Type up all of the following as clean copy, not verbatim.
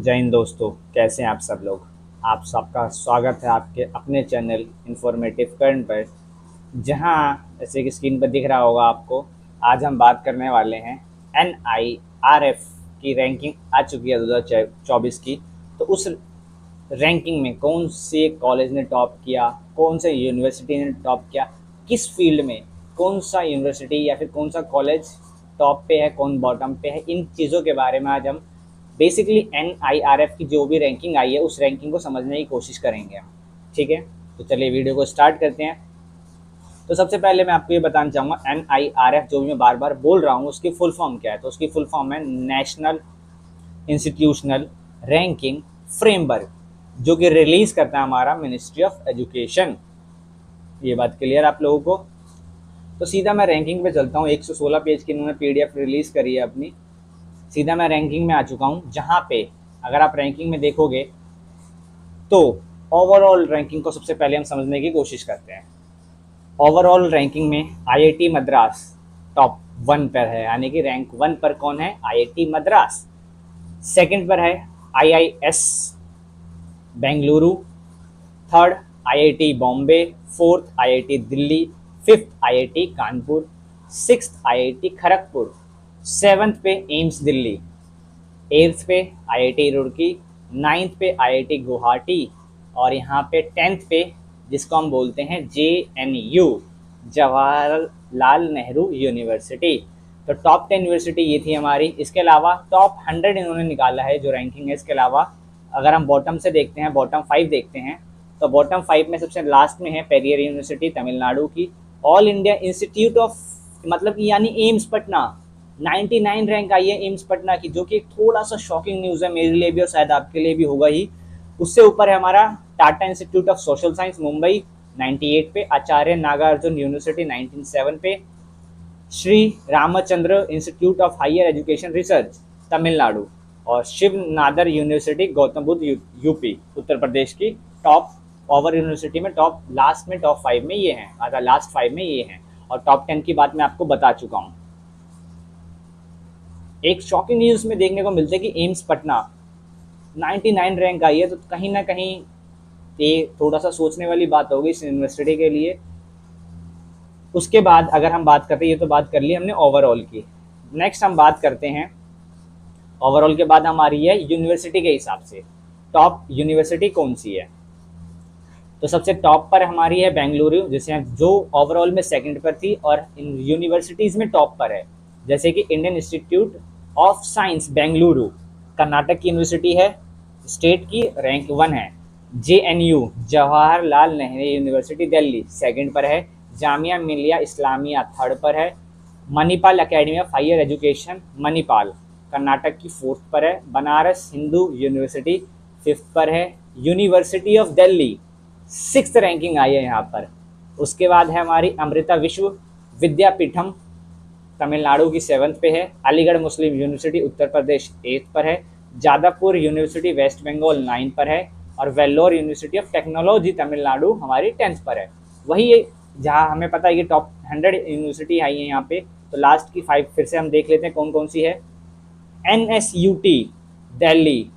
जय हिंद दोस्तों, कैसे हैं आप सब लोग। आप सबका स्वागत है आपके अपने चैनल इन्फॉर्मेटिव करंट पर, जहां जैसे कि स्क्रीन पर दिख रहा होगा आपको। आज हम बात करने वाले हैं NIRF की रैंकिंग आ चुकी है 2024 की। तो उस रैंकिंग में कौन से कॉलेज ने टॉप किया, कौन से यूनिवर्सिटी ने टॉप किया, किस फील्ड में कौन सा यूनिवर्सिटी या फिर कौन सा कॉलेज टॉप पे है, कौन बॉटम पे है, इन चीज़ों के बारे में आज हम बेसिकली NIRF की जो भी रैंकिंग आई है उस रैंकिंग को समझने की कोशिश करेंगे हम। ठीक है, तो चलिए वीडियो को स्टार्ट करते हैं। तो सबसे पहले मैं आपको ये बताना चाहूँगा NIRF जो भी मैं बार बार बोल रहा हूँ उसकी फुल फॉर्म क्या है। तो उसकी फुल फॉर्म है नेशनल इंस्टीट्यूशनल रैंकिंग फ्रेमवर्क, जो कि रिलीज करता है हमारा मिनिस्ट्री ऑफ एजुकेशन। ये बात क्लियर आप लोगों को। तो सीधा मैं रैंकिंग पे चलता हूँ। 116 पेज की इन्होंने PDF रिलीज करी है अपनी। सीधा मैं रैंकिंग में आ चुका हूँ, जहाँ पे अगर आप रैंकिंग में देखोगे तो ओवरऑल रैंकिंग को सबसे पहले हम समझने की कोशिश करते हैं। ओवरऑल रैंकिंग में IIT मद्रास टॉप 1 पर है, यानी कि रैंक 1 पर कौन है? IIT मद्रास। सेकंड पर है IIS Bengaluru, third IIT Bombay, fourth IIT Delhi, fifth IIT Kanpur, sixth IIT Kharagpur, seventh पे AIIMS Delhi, eighth pay IIT Roorkee, ninth पे IIT गुवाहाटी और यहाँ पे 10th पे जिसको हम बोलते हैं JNU जवाहरलाल नेहरू यूनिवर्सिटी। तो टॉप 10 यूनिवर्सिटी ये थी हमारी। इसके अलावा टॉप 100 इन्होंने निकाला है जो रैंकिंग है। इसके अलावा अगर हम बॉटम से देखते हैं, बॉटम 5 देखते हैं, तो बॉटम 5 में सबसे लास्ट में है पेरियर यूनिवर्सिटी तमिलनाडु की। ऑल इंडिया इंस्टीट्यूट ऑफ मतलब कि यानी एम्स पटना 99 रैंक आई है एम्स पटना की, जो कि थोड़ा सा शॉकिंग न्यूज़ है मेरे लिए भी और शायद आपके लिए भी होगा ही। उससे ऊपर है हमारा Tata institute of social science Mumbai 98 पे, आचार्य नागार्जुन यूनिवर्सिटी 97 पे, Shri Ramachandra institute of higher education research Tamil Nadu और शिव नादर यूनिवर्सिटी गौतम बुद्ध यूपी उत्तर प्रदेश की टॉप ओवर यूनिवर्सिटी में टॉप लास्ट में टॉप 5 में ये हैं, अगर लास्ट 5 में ये हैं। और टॉप 10 की बात मैं आपको बता चुका हूँ। एक शॉकिंग न्यूज़ में देखने को मिलता है कि एम्स पटना 99 रैंक आई है, तो कहीं ना कहीं ये थोड़ा सा सोचने वाली बात होगी इस यूनिवर्सिटी के लिए। उसके बाद अगर हम बात करते हैं, ये तो बात कर ली हमने ओवरऑल की। नेक्स्ट हम बात करते हैं ओवरऑल के बाद हमारी है यूनिवर्सिटी के हिसाब से टॉप यूनिवर्सिटी कौन सी है। तो सबसे टॉप पर हमारी है बेंगलुरु, जिसे जो ओवरऑल में सेकंड पर थी और इन यूनिवर्सिटीज़ में टॉप पर है, जैसे कि Indian institute of science Bengaluru Karnataka की यूनिवर्सिटी है, स्टेट की रैंक 1 है। JNU Jawaharlal Nehru university Delhi second पर है। जामिया मिलिया इस्लामिया थर्ड पर है। Manipal academy of higher education Manipal Karnataka की फोर्थ पर है। बनारस हिंदू यूनिवर्सिटी फिफ्थ पर है। University of Delhi sixth ranking आई है यहाँ पर। उसके बाद है हमारी अमृता विश्व विद्यापीठम तमिलनाडु की 7th पे है। अलीगढ़ मुस्लिम यूनिवर्सिटी उत्तर प्रदेश 8th पर है। जादवपुर यूनिवर्सिटी वेस्ट बंगाल 9 पर है और Vellore university of technology Tamil Nadu हमारी 10th पर है। वही जहाँ हमें पता है कि टॉप 100 यूनिवर्सिटी आई है यहाँ पे। तो लास्ट की 5 फिर से हम देख लेते हैं कौन कौन सी है। NSUT Delhi,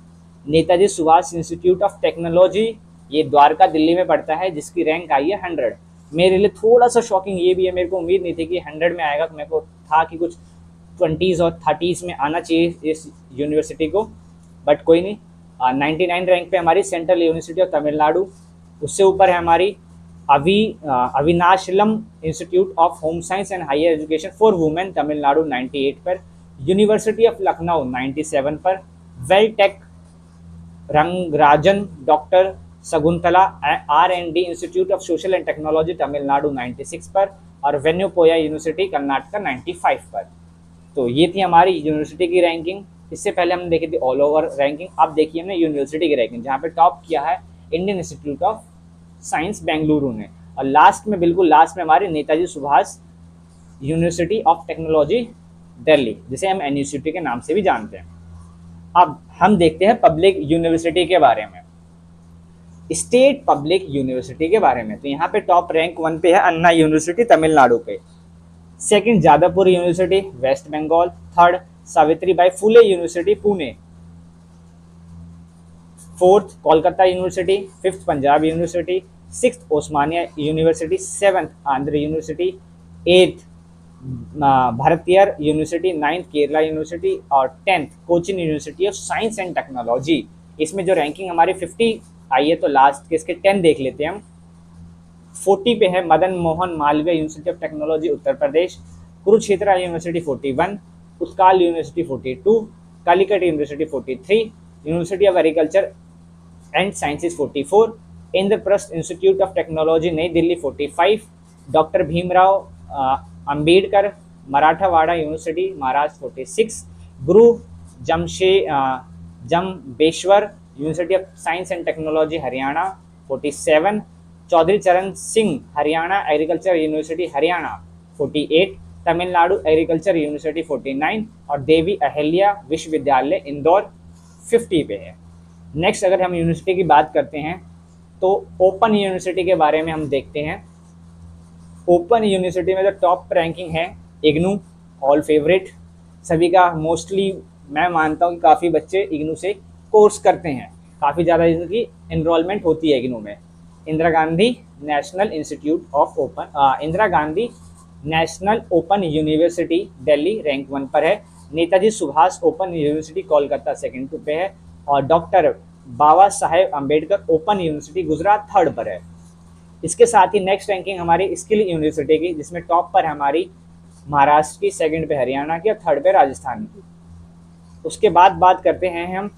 Netaji Subhash institute of technology, ये द्वारका दिल्ली में पड़ता है, जिसकी रैंक आई है 100। मेरे लिए थोड़ा सा शॉकिंग ये भी है, मेरे को उम्मीद नहीं थी कि 100 में आएगा। तो मेरे को था कि कुछ 20s और 30s में आना चाहिए इस यूनिवर्सिटी को, बट कोई नहीं। 99 रैंक पे हमारी सेंट्रल यूनिवर्सिटी ऑफ तमिलनाडु। उससे ऊपर है हमारी Avinashilingam institute of home science and higher education for women Tamil Nadu 98 पर। यूनिवर्सिटी ऑफ लखनऊ 97 पर। Vel Tech Rangarajan doctor Sakunthala R&D institute of social and technology Tamil Nadu 96 पर और वेन्यूपोया यूनिवर्सिटी कर्नाटक 95 पर। तो ये थी हमारी यूनिवर्सिटी की रैंकिंग। इससे पहले हमने देखी थी ऑल ओवर रैंकिंग, अब देखिए हमने यूनिवर्सिटी की रैंकिंग, जहाँ पे टॉप किया है Indian institute of science Bengaluru ने और लास्ट में बिल्कुल लास्ट में हमारी Netaji Subhash university of technology Delhi, जिसे हम NUCT के नाम से भी जानते हैं। अब हम देखते हैं पब्लिक यूनिवर्सिटी के बारे में, स्टेट पब्लिक यूनिवर्सिटी के बारे में। तो यहाँ पे टॉप रैंक 1 पे है अन्ना यूनिवर्सिटी तमिलनाडु पे, second Jadavpur university West Bengal, third Savitribai Phule university Pune, fourth Kolkata university, fifth Punjab university, six Osmania university, seventh Andhra university, eighth Bharatiya university, ninth Kerala university और tenth Cochin university of science and technology. इसमें जो रैंकिंग हमारी 50 आई है, तो लास्ट के इसके 10 देख लेते हैं हम। 40 पे है Madan Mohan Malaviya university of technology Uttar Pradesh, Kurukshetra university 41, Utkal university 42, Calicut university 43, university of agriculture and sciences 44, Indraprastha institute of technology Nai Delhi 45, doctor Bhimrao Ambedkar Marathwada university Maharashtra 46, Guru Jambheshwar university of science and technology Haryana 47, Chaudhary Charan Singh Haryana agriculture university Haryana 48, Tamil Nadu agriculture university 49 और देवी अहिल्या विश्वविद्यालय इंदौर 50 पे है। नेक्स्ट अगर हम यूनिवर्सिटी की बात करते हैं तो ओपन यूनिवर्सिटी के बारे में हम देखते हैं। ओपन यूनिवर्सिटी में जो टॉप रैंकिंग है इग्नू, ऑल फेवरेट, सभी का मोस्टली मैं मानता हूँ कि काफ़ी बच्चे इग्नू से कोर्स करते हैं, काफ़ी ज़्यादा इनकी इनरोलमेंट होती है इग्नू में। Indira Gandhi national institute of open Indira Gandhi national open university Delhi rank 1 पर है, Netaji Subhash open university Kolkata second पे है और doctor Baba Saheb Ambedkar open university Gujarat third पर है। इसके साथ ही नेक्स्ट रैंकिंग हमारी स्किल यूनिवर्सिटी की, जिसमें टॉप पर है हमारी महाराष्ट्र की, सेकंड पे हरियाणा की और थर्ड पे राजस्थान की। उसके बाद बात करते हैं हम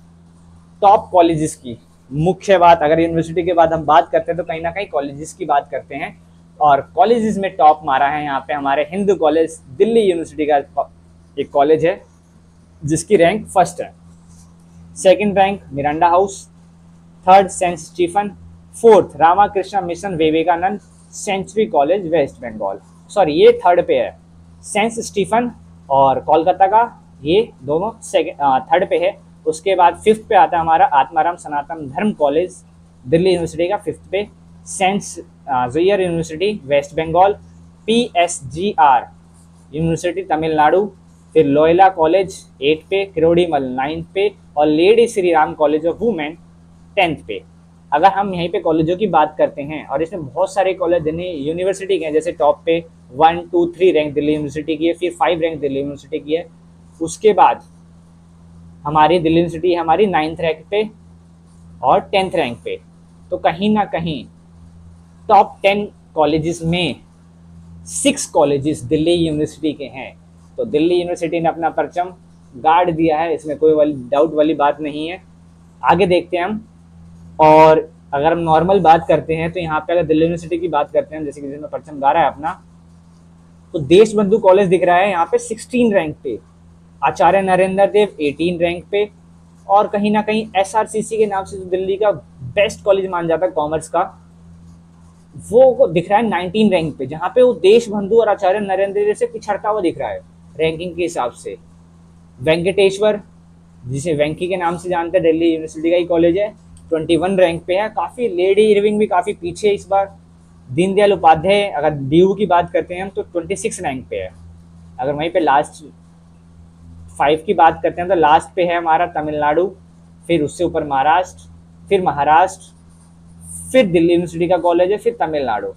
टॉप कॉलेजेस की। मुख्य बात अगर यूनिवर्सिटी के बाद हम बात करते हैं तो कहीं ना कहीं कॉलेजेस की बात करते हैं और कॉलेजेस में टॉप मारा है यहाँ पे हमारे हिंदू कॉलेज दिल्ली यूनिवर्सिटी का एक कॉलेज है जिसकी रैंक फर्स्ट है, second rank Miranda house, third Saint Stephen, fourth Ramakrishna mission Vivekananda century college West Bengal, sorry ये थर्ड पे है, सेंट स्टीफन और कोलकाता का ये दोनों थर्ड पे है। उसके बाद फिफ्थ पे आता है हमारा आत्माराम सनातन धर्म कॉलेज दिल्ली यूनिवर्सिटी का फिफ्थ पे, Saint Xavier university West Bengal, PSGR university Tamil Nadu, फिर लोयला कॉलेज 8 पे, किरोड़ीमल 9 पे और lady Shri Ram college of women 10th पे। अगर हम यहीं पे कॉलेजों की बात करते हैं और इसमें बहुत सारे कॉलेज यूनिवर्सिटी के हैं, जैसे टॉप पे 1, 2, 3 रैंक दिल्ली यूनिवर्सिटी की है, फिर 5 रैंक दिल्ली यूनिवर्सिटी की है। उसके बाद हमारी दिल्ली यूनिवर्सिटी हमारी 9th रैंक पे और 10th रैंक पे। तो कहीं ना कहीं टॉप 10 कॉलेजेस में 6 कॉलेजेस दिल्ली यूनिवर्सिटी के हैं। तो दिल्ली यूनिवर्सिटी ने अपना परचम गाड़ दिया है, इसमें कोई डाउट वाली बात नहीं है। आगे देखते हैं हम, और अगर हम नॉर्मल बात करते हैं तो यहाँ पे अगर दिल्ली यूनिवर्सिटी की बात करते हैं, जैसे कि जिसमें परचम गा रहा है अपना, तो देश बंधु कॉलेज दिख रहा है यहाँ पे 16 रैंक पे, आचार्य नरेंद्र देव 18 रैंक पे और कहीं ना कहीं SRCC के नाम से जो दिल्ली का बेस्ट कॉलेज मान जाता है कॉमर्स का, वो दिख रहा है 19 रैंक पे, जहाँ पे वो देश बंधु और आचार्य नरेंद्र देव से पिछड़ता हुआ दिख रहा है रैंकिंग के हिसाब से। वेंकटेश्वर जिसे वेंकी के नाम से जानते हैं दिल्ली यूनिवर्सिटी का ही कॉलेज है, 21 रैंक पे है। काफ़ी लेडी इरविंग भी काफ़ी पीछे है इस बार। दीनदयाल उपाध्याय अगर DU की बात करते हैं हम तो 26 रैंक पे है। अगर वहीं पे लास्ट 5 की बात करते हैं तो लास्ट पे है हमारा तमिलनाडु, फिर उससे ऊपर महाराष्ट्र, फिर महाराष्ट्र, फिर दिल्ली यूनिवर्सिटी का कॉलेज है, फिर तमिलनाडु।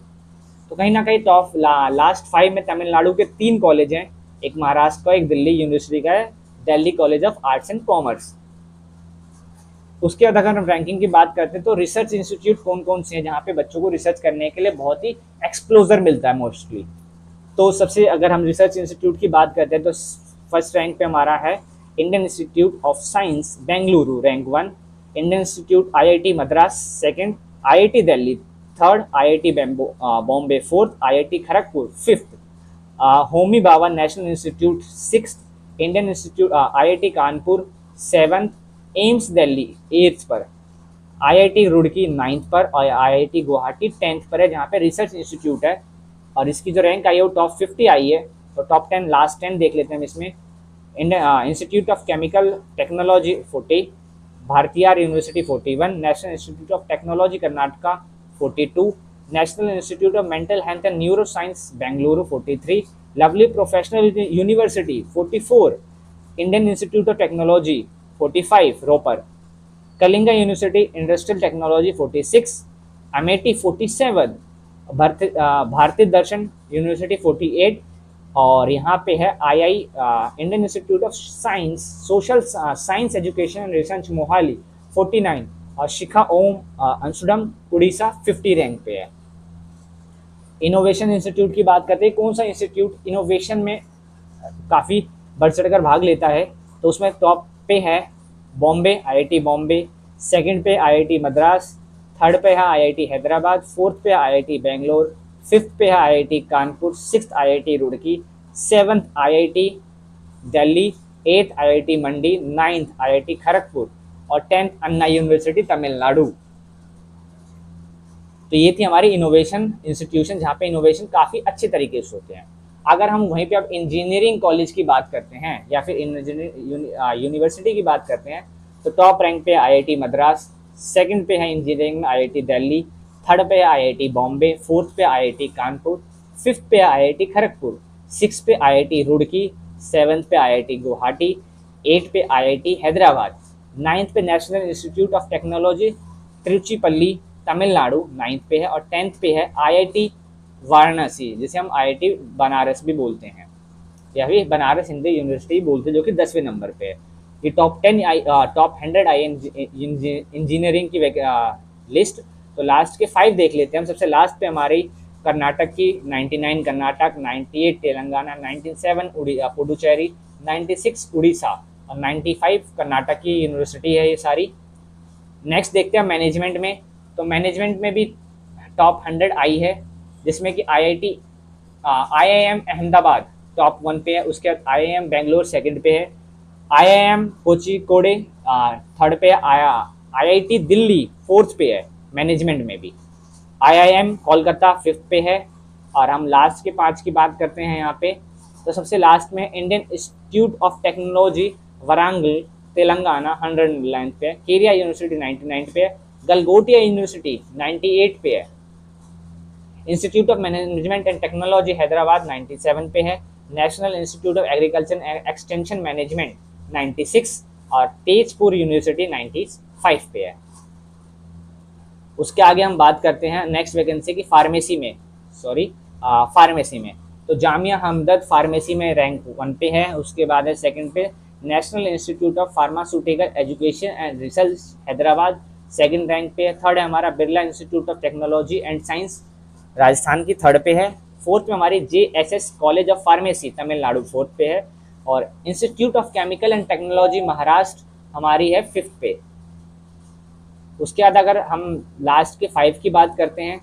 तो कहीं ना कहीं टॉप लास्ट 5 में तमिलनाडु के 3 कॉलेज हैं, एक महाराष्ट्र का, एक दिल्ली यूनिवर्सिटी का है, Delhi college of arts and commerce. उसके बाद अगर हम रैंकिंग की बात करते हैं तो रिसर्च इंस्टीट्यूट कौन कौन से हैं जहाँ पे बच्चों को रिसर्च करने के लिए बहुत ही एक्सप्लोजर मिलता है मोस्टली। तो सबसे अगर हम रिसर्च इंस्टीट्यूट की बात करते हैं तो फर्स्ट रैंक पे हमारा है Indian institute of science Bengaluru rank 1, Indian institute IIT Madras second, IIT Delhi third, IIT Bombay fourth, IIT Kharagpur fifth, Homi Bhabha national institute sixth, Indian institute IIT Kanpur seventh, AIIMS Delhi 8th पर, IIT रुड़की 9th पर और IIT गुवाहाटी 10th पर है जहाँ पे रिसर्च इंस्टीट्यूट है। और इसकी जो रैंक आई है वो टॉप 50 आई है। तो टॉप 10 लास्ट 10 देख लेते हैं हम इसमें। Institute of chemical technology 40, Bharatiya university 41, national institute of technology Karnataka 42, national institute of mental health and neuro science Bengaluru 43, lovely professional university 44, Indian institute of technology 45 Ropar, Kalinga university industrial technology 46, Amethi 47, Bharatiya Darshan university 48, और यहाँ पे है आई Indian institute of science social science education and research Mohali 49, और शिखा ओम अंशुडम Orissa 50 rank पे है। Innovation institute की बात करते हैं, कौन सा इंस्टीट्यूट इनोवेशन में काफ़ी बढ़ चढ़कर भाग लेता है, तो उसमें टॉप पे है बॉम्बे, आईआईटी बॉम्बे, सेकंड पे आईआईटी मद्रास, थर्ड पे है आईआईटी हैदराबाद, फोर्थ पे आईआईटी बेंगलोर, फिफ्थ पे है IIT Kanpur, sixth IIT Roorkee, seventh IIT Delhi, eighth IIT Mandi, ninth IIT Kharagpur, और 10th अन्ना यूनिवर्सिटी तमिलनाडु। तो ये थी हमारी इनोवेशन इंस्टीट्यूशन, जहाँ पे इनोवेशन काफ़ी अच्छे तरीके से होते हैं। अगर हम वहीं पे अब इंजीनियरिंग कॉलेज की बात करते हैं या फिर यूनिवर्सिटी की बात करते हैं, तो टॉप रैंक पे आईआईटी मद्रास, सेकंड पे है इंजीनियरिंग में आईआईटी दिल्ली, थर्ड पे है आईआईटी बॉम्बे, फोर्थ पे आईआईटी कानपुर, फिफ्थ पे आईआईटी खड़गपुर, सिक्स पे आईआईटी रुड़की, सेवन्थ पे आईआईटी गुवाहाटी, एट पे आईआईटी हैदराबाद, नाइन्थ पे national institute of technology Tiruchirappalli Tamil Nadu ninth पे है, और 10th पे है आईआईटी वाराणसी, जिसे हम आईआईटी बनारस भी बोलते हैं, या फिर बनारस हिंदू यूनिवर्सिटी बोलते हैं, जो कि 10वें नंबर पे है। ये टॉप 100 आई इंजीनियरिंग की लिस्ट। तो लास्ट के 5 देख लेते हैं हम। सबसे लास्ट पे हमारी कर्नाटक की 99 कर्नाटक, 98 तेलंगाना, 97 पुडुचेरी, 96 उड़ीसा, और 95 कर्नाटक की यूनिवर्सिटी है ये सारी। नेक्स्ट देखते हैं मैनेजमेंट में। तो मैनेजमेंट में भी टॉप 100 आई है, जिसमें कि IIM अहमदाबाद टॉप 1 पे है, उसके बाद IIM बेंगलोर सेकंड पे है, IIM कोचिकोडे थर्ड पे है, IIT दिल्ली फोर्थ पे है मैनेजमेंट में भी, IIM कोलकाता फिफ्थ पे है। और हम लास्ट के 5 की बात करते हैं यहाँ पे, तो सबसे लास्ट में Indian institute of technology Warangal Telangana 109 पे है, केरिया यूनिवर्सिटी 99 पे है, गलगोटिया यूनिवर्सिटी 98 पे है, institute of management and technology Hyderabad 97 पे है, national institute of agriculture and extension management 96, और तेजपुर यूनिवर्सिटी 95 पे है। उसके आगे हम बात करते हैं नेक्स्ट वैकेंसी की फार्मेसी में। तो जामिया हमदर्द फार्मेसी में रैंक 1 पे है, उसके बाद है सेकंड पे national institute of pharmaceutical education and research Hyderabad second rank पे है, थर्ड है हमारा Birla institute of technology and science Rajasthan की थर्ड पे है, फोर्थ में हमारी JSS college of pharmacy Tamil Nadu fourth पे है, और institute of chemical and technology Maharashtra हमारी है फिफ्थ पे। उसके बाद अगर हम लास्ट के 5 की बात करते हैं,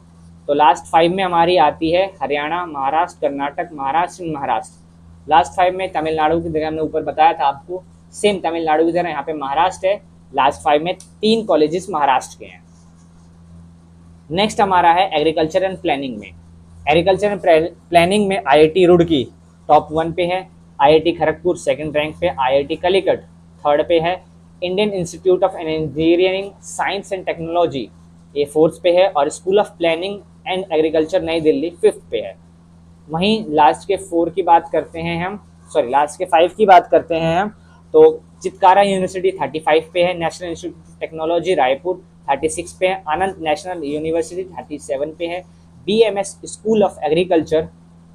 तो लास्ट 5 में हमारी आती है हरियाणा, महाराष्ट्र, कर्नाटक, महाराष्ट्र। लास्ट 5 में तमिलनाडु की जगह हमने ऊपर बताया था आपको, सेम तमिलनाडु की जगह यहाँ पे महाराष्ट्र है। लास्ट 5 में 3 कॉलेजेस महाराष्ट्र के हैं। नेक्स्ट हमारा है एग्रीकल्चर एंड प्लानिंग में। एग्रीकल्चर एंड प्लानिंग में IIT रुड़की टॉप 1 पे है, IIT खड़गपुर सेकंड रैंक पे, IIT कलिकट थर्ड पे है, Indian institute of engineering science and technology ये फोर्थ पे है, और school of planning and agriculture नई दिल्ली फिफ्थ पे है। वहीं लास्ट के 4 की बात करते हैं हम, लास्ट के 5 की बात करते हैं हम, तो चितकारा यूनिवर्सिटी 35 पे है, national institute of technology Raipur 36 पे है, आनंद नेशनल यूनिवर्सिटी 37 पे है, BMS स्कूल ऑफ एग्रीकल्चर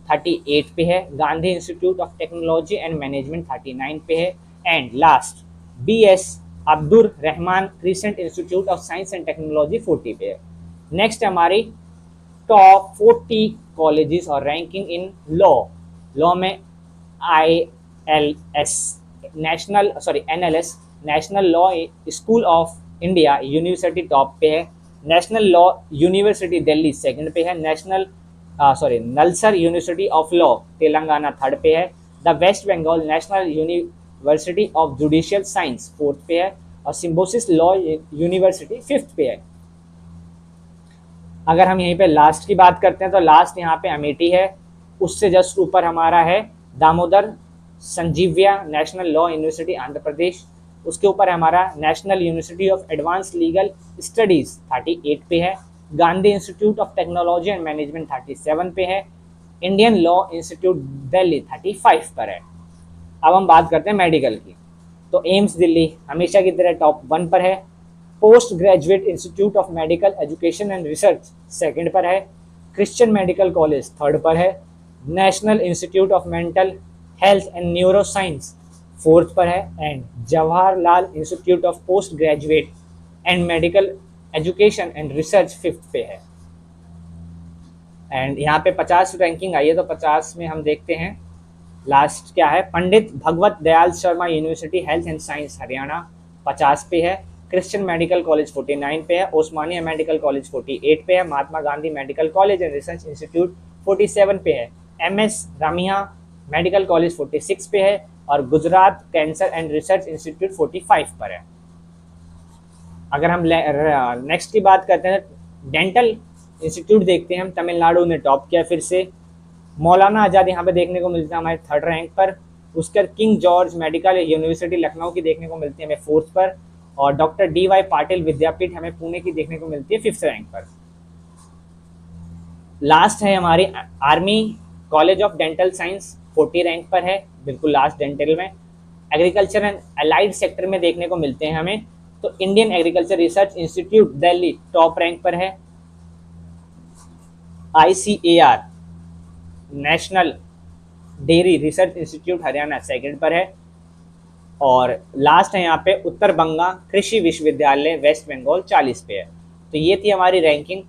38 पे है, Gandhi institute of technology and management 39 पे है, and last BS Abdul Rahman crescent institute of science and technology 40 पे है। नेक्स्ट हमारी टॉप 40 कॉलेजेस और रैंकिंग इन लॉ में NLS national law school of India university top पे है, national law university Delhi second पे है, Nalsar university of law Telangana third पे है, the West Bengal national university of judicial science fourth पे है, और सिम्बोसिस लॉ यूनिवर्सिटी फिफ्थ पे है। अगर हम यहीं पे लास्ट की बात करते हैं, तो लास्ट यहाँ पे अमेठी है, उससे जस्ट ऊपर हमारा है Damodaram Sanjivayya national law university Andhra Pradesh, उसके ऊपर हमारा national university of advance legal studies 38 पे है, Gandhi institute of technology and management 37 पे है, इंडियन लॉ इंस्टीट्यूट दिल्ली 35 पर है। अब हम बात करते हैं मेडिकल की। तो एम्स दिल्ली हमेशा की तरह टॉप 1 पर है, post graduate institute of medical education and research second पर है, क्रिश्चियन मेडिकल कॉलेज थर्ड पर है, national institute of mental health and neuro science fourth पर है, and Jawaharlal institute of post graduate and medical education and research fifth पे है। And यहाँ पे 50 रैंकिंग आई है, तो 50 में हम देखते हैं लास्ट क्या है। Pandit Bhagwat Dayal Sharma university health and science Haryana 50 पे है, क्रिश्चियन मेडिकल कॉलेज 49 पे है, ओस्मानिया मेडिकल कॉलेज 48 पे है, Mahatma Gandhi medical college and research institute 47 पे है, MS रामिया मेडिकल कॉलेज 46 पे है, और Gujarat cancer and research institute 45 पर है। अगर हम नेक्स्ट की बात करते हैं, डेंटल इंस्टीट्यूट देखते हैं हम, तमिलनाडु ने टॉप किया फिर से। मौलाना आज़ाद यहाँ पे देखने को मिलता है हमारे थर्ड रैंक पर, उसके बाद king George medical university Lucknow की देखने को मिलती है हमें फोर्थ पर, और डॉक्टर DY पाटिल विद्यापीठ हमें पुणे की देखने को मिलती है फिफ्थ रैंक पर। लास्ट है हमारी army college of dental science 40 rank पर है, बिल्कुल लास्ट डेंटल में। एग्रीकल्चर एंड अलाइड सेक्टर में देखने को मिलते हैं हमें, तो Indian agriculture research institute Delhi top rank पर है, ICAR national dairy research institute Haryana second पर है, और लास्ट है यहाँ पे उत्तर बंगा कृषि विश्वविद्यालय वेस्ट बंगाल 40 पे है। तो ये थी हमारी रैंकिंग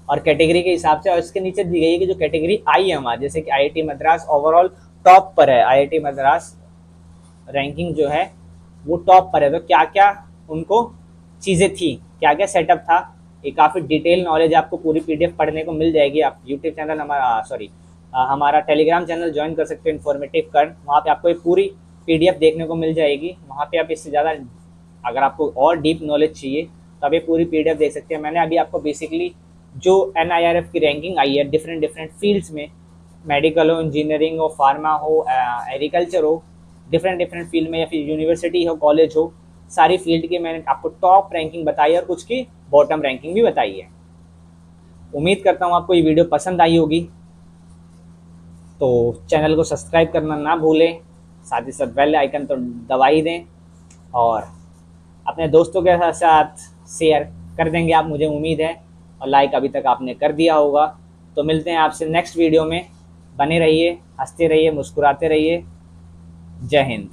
और कैटेगरी के हिसाब से, और इसके नीचे दी गई है कि जो कैटेगरी आई है हमारी, जैसे कि IIT मद्रास ओवरऑल टॉप पर है, IIT मद्रास रैंकिंग जो है वो टॉप पर है। तो क्या क्या उनको चीज़ें थी, क्या क्या सेटअप था, ये काफ़ी डिटेल नॉलेज आपको पूरी PDF पढ़ने को मिल जाएगी। आप यूट्यूब चैनल हमारा टेलीग्राम चैनल ज्वाइन कर सकते हो इन्फॉर्मेटिव कर्न, वहाँ पे आपको ये पूरी PDF देखने को मिल जाएगी। वहाँ पे आप इससे ज़्यादा अगर आपको और डीप नॉलेज चाहिए तो आप ये पूरी PDF देख सकते हैं। मैंने अभी आपको बेसिकली जो NIRF की रैंकिंग आई है डिफरेंट फील्ड्स में, मेडिकल हो, इंजीनियरिंग हो, फार्मा हो, एग्रीकल्चर हो, डिफरेंट फील्ड में, या फिर यूनिवर्सिटी हो, कॉलेज हो, सारी फील्ड की मैंने आपको टॉप रैंकिंग बताई है और कुछ की बॉटम रैंकिंग भी बताई है। उम्मीद करता हूँ आपको ये वीडियो पसंद आई होगी, तो चैनल को सब्सक्राइब करना ना भूलें, साथ ही साथ बेल आइकन तो दबा ही दें, और अपने दोस्तों के साथ शेयर कर देंगे आप, मुझे उम्मीद है, और लाइक अभी तक आपने कर दिया होगा। तो मिलते हैं आपसे नेक्स्ट वीडियो में, बने रहिए, हंसते रहिए, मुस्कुराते रहिए। जय हिंद।